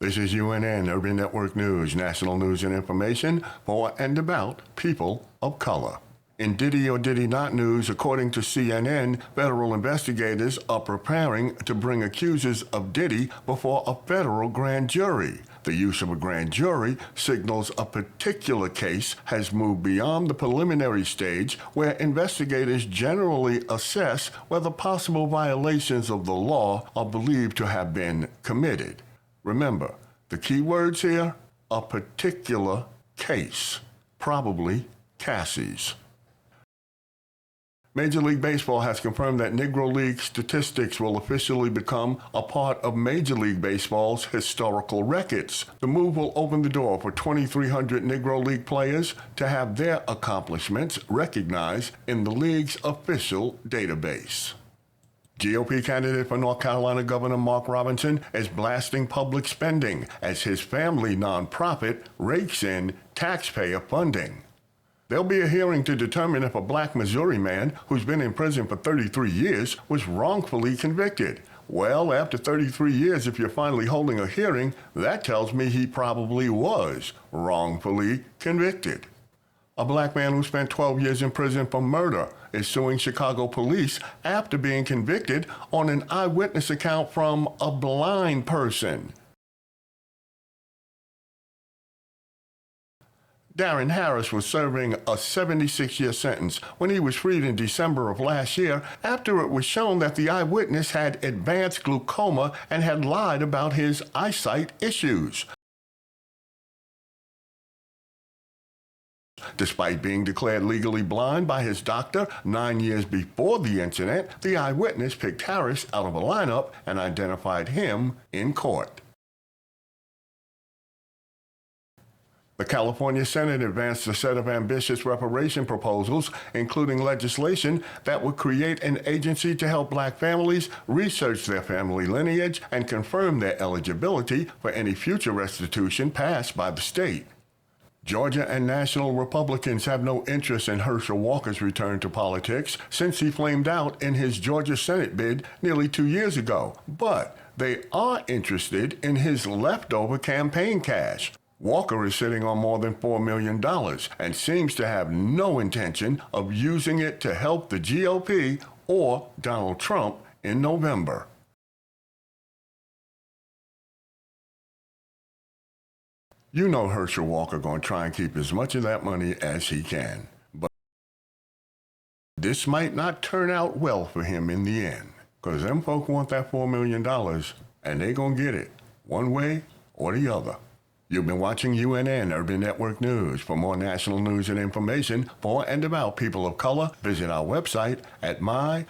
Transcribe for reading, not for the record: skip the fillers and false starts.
This is UNN Urban Network News, national news and information for and about people of color. In Diddy or Diddy Not news, according to CNN, federal investigators are preparing to bring accusers of Diddy before a federal grand jury. The use of a grand jury signals a particular case has moved beyond the preliminary stage, where investigators generally assess whether possible violations of the law are believed to have been committed. Remember, the key words here, a particular case, probably Cassie's. Major League Baseball has confirmed that Negro League statistics will officially become a part of Major League Baseball's historical records. The move will open the door for 2,300 Negro League players to have their accomplishments recognized in the league's official database. GOP candidate for North Carolina Governor Mark Robinson is blasting public spending as his family nonprofit rakes in taxpayer funding. There'll be a hearing to determine if a black Missouri man who's been in prison for 33 years was wrongfully convicted. Well, after 33 years, if you're finally holding a hearing, that tells me he probably was wrongfully convicted. A black man who spent 12 years in prison for murder is suing Chicago police after being convicted on an eyewitness account from a blind person. Darren Harris was serving a 76-year sentence when he was freed in December of last year after it was shown that the eyewitness had advanced glaucoma and had lied about his eyesight issues. Despite being declared legally blind by his doctor 9 years before the incident, the eyewitness picked Harris out of a lineup and identified him in court. The California Senate advanced a set of ambitious reparation proposals, including legislation that would create an agency to help black families research their family lineage and confirm their eligibility for any future restitution passed by the state. Georgia and national Republicans have no interest in Herschel Walker's return to politics since he flamed out in his Georgia Senate bid nearly 2 years ago, but they are interested in his leftover campaign cash. Walker is sitting on more than $4 million and seems to have no intention of using it to help the GOP or Donald Trump in November. You know Herschel Walker going to try and keep as much of that money as he can. But this might not turn out well for him in the end, because them folk want that $4 million, and they going to get it, one way or the other. You've been watching UNN Urban Network News. For more national news and information for and about people of color, visit our website at myuitbn.com.